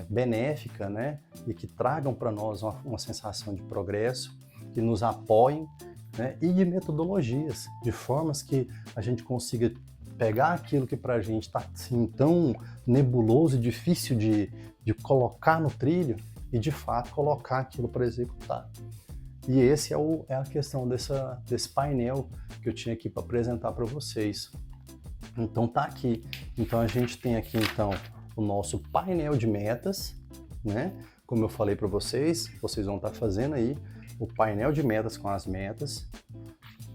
benéfica, né? E que tragam para nós uma sensação de progresso, que nos apoiem, né? E de metodologias, de formas que a gente consiga pegar aquilo que para a gente está assim, tão nebuloso e difícil de colocar no trilho e de fato colocar aquilo para executar. E esse é a questão desse painel que eu tinha aqui para apresentar para vocês. Então tá aqui. Então a gente tem aqui então o nosso painel de metas, né? Como eu falei para vocês vão estar fazendo aí o painel de metas com as metas,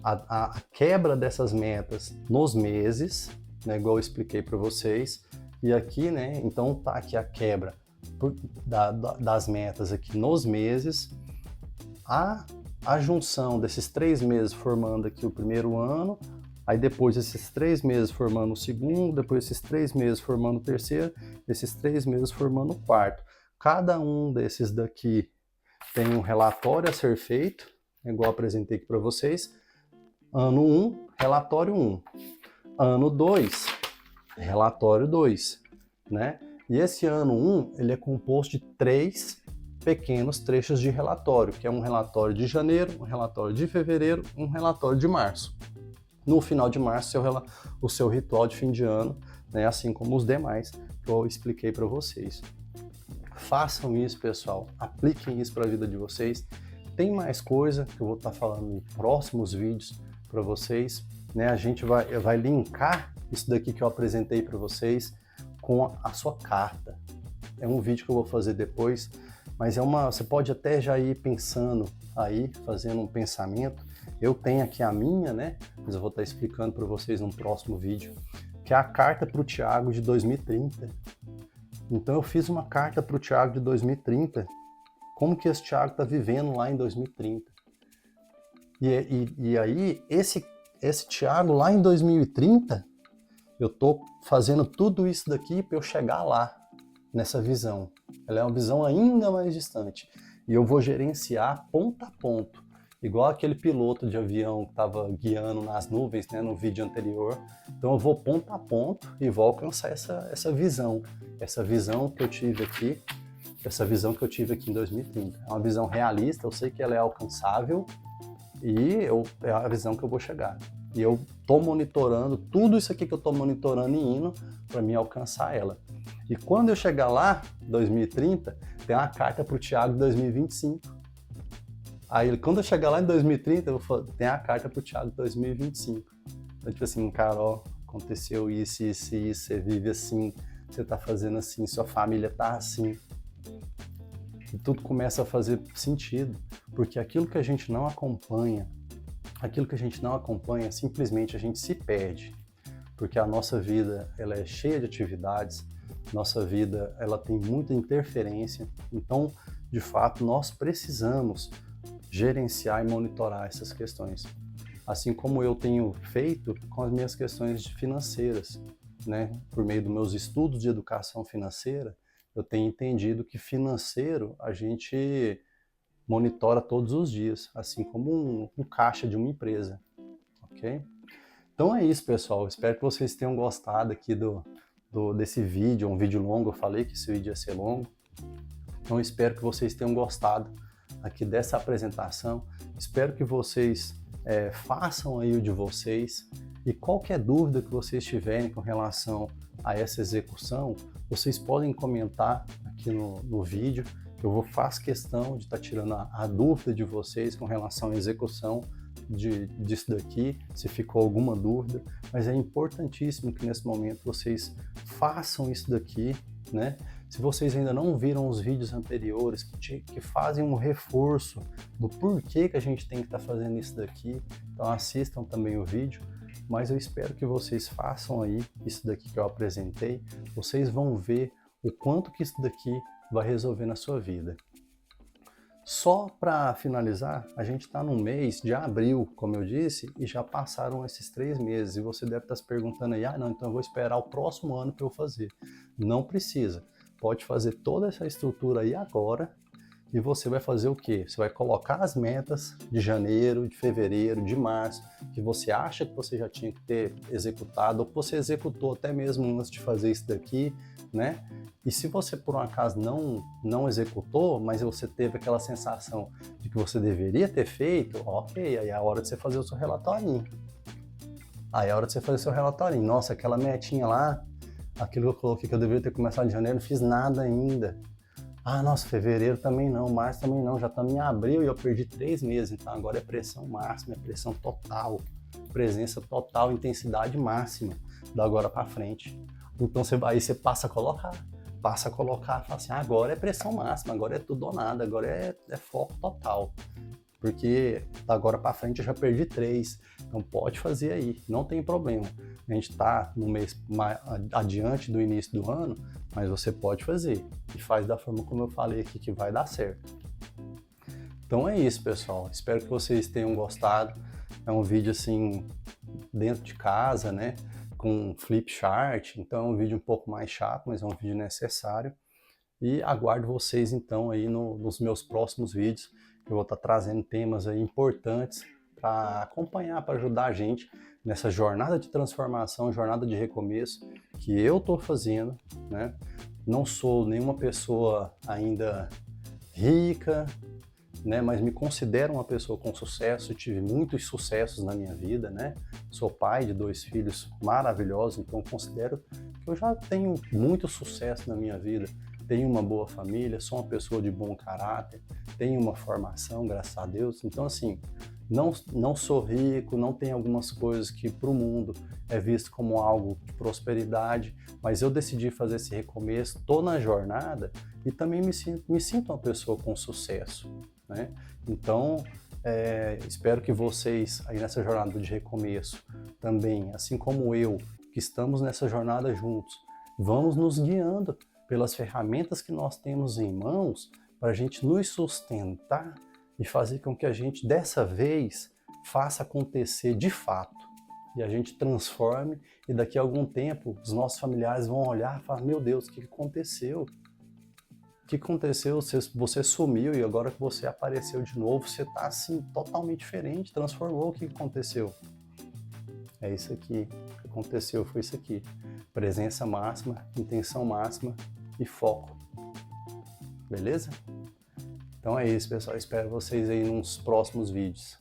a quebra dessas metas nos meses, né? Igual eu expliquei para vocês. E aqui, né? Então tá aqui a quebra das metas aqui nos meses, a junção desses 3 meses formando aqui o primeiro ano, aí depois esses 3 meses formando o segundo, depois esses 3 meses formando o terceiro, esses 3 meses formando o quarto. Cada um desses daqui tem um relatório a ser feito, igual eu apresentei aqui para vocês. Ano 1, relatório 1. Ano 2, relatório 2, né? E esse ano 1, ele é composto de 3 pequenos trechos de relatório, que é um relatório de janeiro, um relatório de fevereiro, um relatório de março. No final de março, o seu ritual de fim de ano, né, assim como os demais que eu expliquei para vocês. Façam isso, pessoal. Apliquem isso para a vida de vocês. Tem mais coisa que eu vou estar falando em próximos vídeos para vocês, né? A gente vai linkar isso daqui que eu apresentei para vocês com a sua carta. É um vídeo que eu vou fazer depois, mas você pode até já ir pensando aí, fazendo um pensamento. Eu tenho aqui a minha, né? Mas eu vou estar explicando para vocês no próximo vídeo, que é a carta para o Thiago de 2030. Então eu fiz uma carta para o Thiago de 2030, como que esse Thiago está vivendo lá em 2030. E aí, esse Thiago lá em 2030, eu estou fazendo tudo isso daqui para eu chegar lá, nessa visão. Ela é uma visão ainda mais distante. E eu vou gerenciar ponto a ponto. Igual aquele piloto de avião que estava guiando nas nuvens, né, no vídeo anterior. Então eu vou ponto a ponto e vou alcançar essa visão. Essa visão que eu tive aqui, em 2030. É uma visão realista, eu sei que ela é alcançável e é a visão que eu vou chegar. E eu estou monitorando tudo isso aqui que eu estou monitorando e indo para mim alcançar ela. E quando eu chegar lá, 2030, tem uma carta para o Thiago 2025. Aí quando eu chegar lá em 2030, eu vou falar, tem a carta para o Thiago 2025. Então, tipo assim, cara, ó, aconteceu isso, isso, isso, você vive assim, você tá fazendo assim, sua família tá assim. E tudo começa a fazer sentido, porque aquilo que a gente não acompanha, simplesmente a gente se perde. Porque a nossa vida, ela é cheia de atividades, nossa vida, ela tem muita interferência. Então, de fato, nós precisamos gerenciar e monitorar essas questões. Assim como eu tenho feito com as minhas questões financeiras, né? Por meio dos meus estudos de educação financeira, eu tenho entendido que financeiro a gente monitora todos os dias, assim como um caixa de uma empresa, ok? Então é isso, pessoal. Espero que vocês tenham gostado aqui desse vídeo, um vídeo longo. Eu falei que esse vídeo ia ser longo. Então espero que vocês tenham gostado aqui dessa apresentação. Espero que vocês façam aí o de vocês. E qualquer dúvida que vocês tiverem com relação a essa execução, vocês podem comentar aqui no vídeo. Eu faço questão de estar tirando a dúvida de vocês com relação à execução disso daqui, se ficou alguma dúvida, mas é importantíssimo que nesse momento vocês façam isso daqui, né? Se vocês ainda não viram os vídeos anteriores que fazem um reforço do porquê que a gente tem que estar fazendo isso daqui, então assistam também o vídeo, mas eu espero que vocês façam aí isso daqui que eu apresentei, vocês vão ver o quanto que isso daqui vai resolver na sua vida. Só para finalizar, a gente está no mês de abril, como eu disse, e já passaram esses 3 meses. E você deve estar se perguntando aí, não, então eu vou esperar o próximo ano para eu fazer. Não precisa. Pode fazer toda essa estrutura aí agora e você vai fazer o quê? Você vai colocar as metas de janeiro, de fevereiro, de março, que você acha que você já tinha que ter executado, ou que você executou até mesmo antes de fazer isso daqui, né? E se você por um acaso não executou, mas você teve aquela sensação de que você deveria ter feito, ok, aí é a hora de você fazer o seu relatorinho. Aí é a hora de você fazer o seu relatorinho. Nossa, aquela metinha lá, aquilo que eu coloquei que eu deveria ter começado em janeiro, não fiz nada ainda. Ah, nossa, fevereiro também não, março também não, já estamos em abril e eu perdi 3 meses, então agora é pressão máxima, é pressão total, presença total, intensidade máxima, da agora para frente. Então aí você passa a colocar, fala assim, agora é pressão máxima, agora é tudo ou nada, agora é foco total. Porque da agora para frente eu já perdi 3, então pode fazer aí, não tem problema. A gente está no mês mais adiante do início do ano, mas você pode fazer e faz da forma como eu falei aqui que vai dar certo. Então é isso, pessoal. Espero que vocês tenham gostado. É um vídeo assim dentro de casa, né, com flip chart. Então é um vídeo um pouco mais chato, mas é um vídeo necessário. E aguardo vocês então aí nos meus próximos vídeos. Eu vou estar trazendo temas aí importantes para acompanhar, para ajudar a gente nessa jornada de transformação, jornada de recomeço que eu estou fazendo, né? Não sou nenhuma pessoa ainda rica, né? Mas me considero uma pessoa com sucesso, tive muitos sucessos na minha vida, né? Sou pai de 2 filhos maravilhosos, então considero que eu já tenho muito sucesso na minha vida. Tenho uma boa família, sou uma pessoa de bom caráter, tenho uma formação, graças a Deus. Então, assim, não sou rico, não tenho algumas coisas que para o mundo é visto como algo de prosperidade, mas eu decidi fazer esse recomeço, estou na jornada e também me sinto uma pessoa com sucesso, né? Então, espero que vocês aí nessa jornada de recomeço também, assim como eu, que estamos nessa jornada juntos, vamos nos guiando pelas ferramentas que nós temos em mãos para a gente nos sustentar e fazer com que a gente, dessa vez, faça acontecer de fato. E a gente transforme e daqui a algum tempo os nossos familiares vão olhar e falar, meu Deus, o que aconteceu? O que aconteceu? Você sumiu e agora que você apareceu de novo, você está assim, totalmente diferente, transformou, o que aconteceu? É isso aqui, o que aconteceu foi isso aqui. Presença máxima, intenção máxima e foco. Beleza? Então é isso, pessoal. Espero vocês aí nos próximos vídeos.